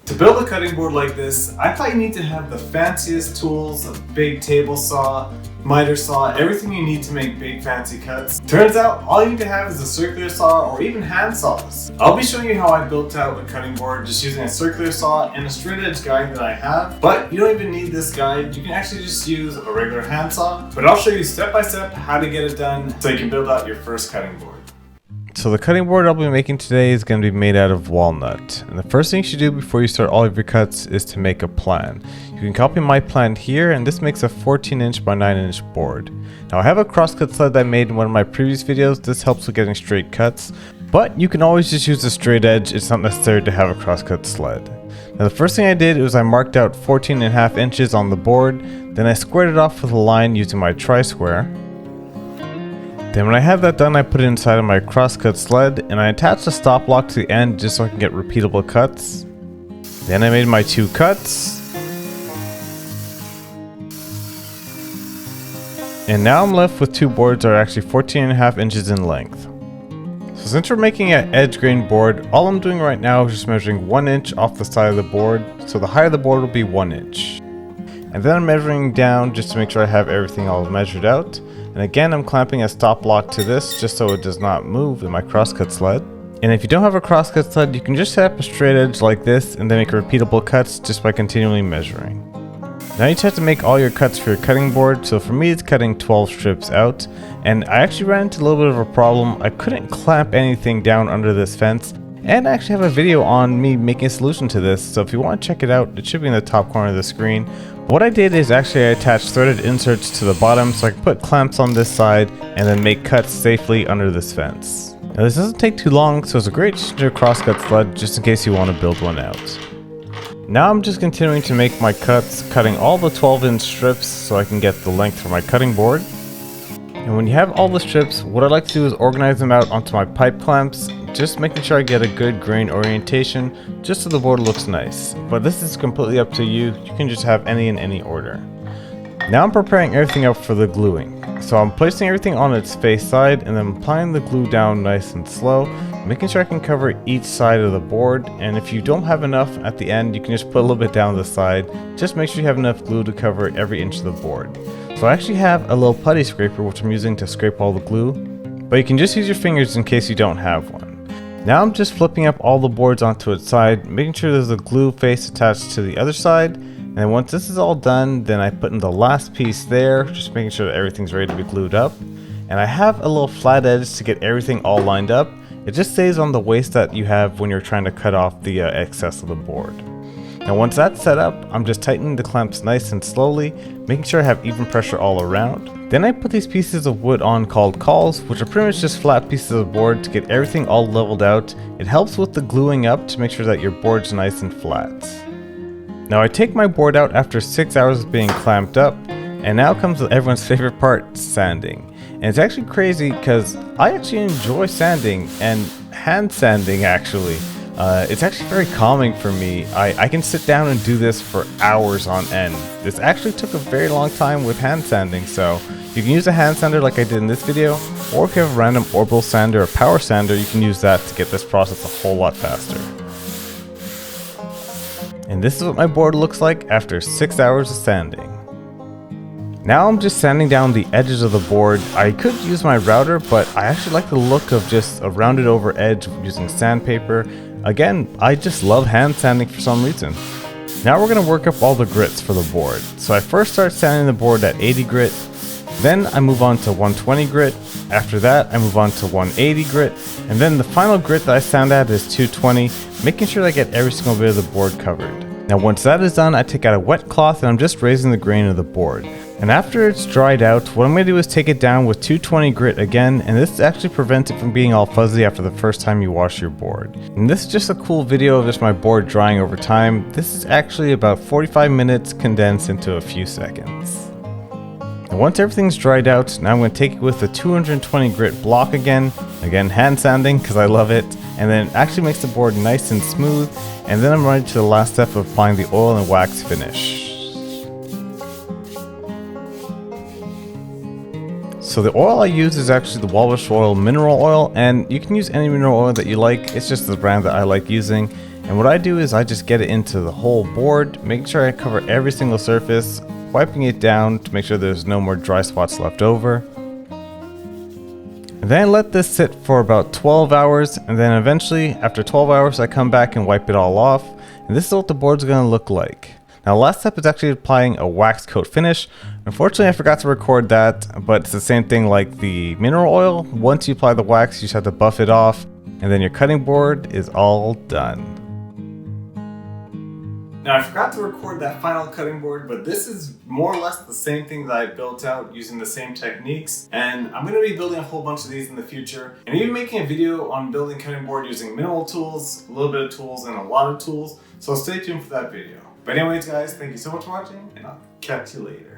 To build a cutting board like this, I thought you need to have the fanciest tools, a big table saw, miter saw, everything you need to make big fancy cuts. Turns out all you need to have is a circular saw or even hand saws. I'll be showing you how I built out a cutting board just using a circular saw and a straight edge guide that I have, but you don't even need this guide. You can actually just use a regular hand saw, but I'll show you step by step how to get it done so you can build out your first cutting board. So the cutting board I'll be making today is going to be made out of walnut. And the first thing you should do before you start all of your cuts is to make a plan. You can copy my plan here, and this makes a 14-inch by 9-inch board. Now I have a crosscut sled that I made in one of my previous videos. This helps with getting straight cuts, but you can always just use a straight edge. It's not necessary to have a crosscut sled. Now the first thing I did was I marked out 14.5 inches on the board, then I squared it off with a line using my tri-square. Then when I have that done, I put it inside of my crosscut sled and I attached a stop block to the end just so I can get repeatable cuts. Then I made my 2 cuts. And now I'm left with 2 boards that are actually 14.5 inches in length. So since we're making an edge grain board, all I'm doing right now is just measuring 1 inch off the side of the board. So the height of the board will be 1 inch. And then I'm measuring down just to make sure I have everything all measured out. And again, I'm clamping a stop block to this just so it does not move in my crosscut sled. And if you don't have a crosscut sled, you can just set up a straight edge like this and then make repeatable cuts just by continually measuring. Now you just have to make all your cuts for your cutting board. So for me, it's cutting 12 strips out. And I actually ran into a little bit of a problem. I couldn't clamp anything down under this fence. And I actually have a video on me making a solution to this. So if you want to check it out, it should be in the top corner of the screen. What I did is actually I attached threaded inserts to the bottom so I can put clamps on this side and then make cuts safely under this fence. Now this doesn't take too long, so it's a great crosscut sled just in case you want to build one out. Now I'm just continuing to make my cuts, cutting all the 12-inch strips so I can get the length for my cutting board. And when you have all the strips, what I like to do is organize them out onto my pipe clamps, just making sure I get a good grain orientation just so the board looks nice. But this is completely up to you. You can just have any in any order. Now I'm preparing everything up for the gluing. So I'm placing everything on its face side and then applying the glue down nice and slow, making sure I can cover each side of the board. And if you don't have enough at the end, you can just put a little bit down the side. Just make sure you have enough glue to cover every inch of the board. So I actually have a little putty scraper which I'm using to scrape all the glue, but you can just use your fingers in case you don't have one. Now I'm just flipping up all the boards onto its side, making sure there's a glue face attached to the other side. And then once this is all done, then I put in the last piece there, just making sure that everything's ready to be glued up. And I have a little flat edge to get everything all lined up. It just stays on the waste that you have when you're trying to cut off the excess of the board. Now once that's set up, I'm just tightening the clamps nice and slowly, making sure I have even pressure all around. Then I put these pieces of wood on called cauls, which are pretty much just flat pieces of board to get everything all leveled out. It helps with the gluing up to make sure that your board's nice and flat. Now I take my board out after 6 hours of being clamped up, and now comes everyone's favorite part, sanding. And it's actually crazy because I actually enjoy sanding, and hand sanding actually. It's actually very calming for me. I can sit down and do this for hours on end. This actually took a very long time with hand sanding, so you can use a hand sander like I did in this video, or if you have a random orbital sander or power sander, you can use that to get this process a whole lot faster. And this is what my board looks like after 6 hours of sanding. Now I'm just sanding down the edges of the board. I could use my router, but I actually like the look of just a rounded over edge using sandpaper. Again, I just love hand sanding for some reason. Now we're going to work up all the grits for the board. So I first start sanding the board at 80 grit, then I move on to 120 grit, after that I move on to 180 grit, and then the final grit that I sand at is 220, making sure that I get every single bit of the board covered. Now once that is done, I take out a wet cloth and I'm just raising the grain of the board. And after it's dried out, what I'm going to do is take it down with 220 grit again, and this actually prevents it from being all fuzzy after the first time you wash your board. And this is just a cool video of just my board drying over time. This is actually about 45 minutes condensed into a few seconds. And once everything's dried out, now I'm going to take it with the 220 grit block again hand sanding because I love it, and then it actually makes the board nice and smooth, and then I'm ready to the last step of applying the oil and wax finish. So the oil I use is actually the Walrus Oil mineral oil, and you can use any mineral oil that you like. It's just the brand that I like using. And what I do is I just get it into the whole board, making sure I cover every single surface, wiping it down to make sure there's no more dry spots left over. And then let this sit for about 12 hours, and then eventually after 12 hours I come back and wipe it all off, and this is what the board's going to look like. Now the last step is actually applying a wax coat finish. Unfortunately I forgot to record that, but it's the same thing like the mineral oil. Once you apply the wax you just have to buff it off, and then your cutting board is all done. Now I forgot to record that final cutting board, but this is more or less the same thing that I built out using the same techniques, and I'm going to be building a whole bunch of these in the future, and even making a video on building cutting board using minimal tools, a little bit of tools, and a lot of tools, so stay tuned for that video. But anyways guys, thank you so much for watching, and I'll catch you later.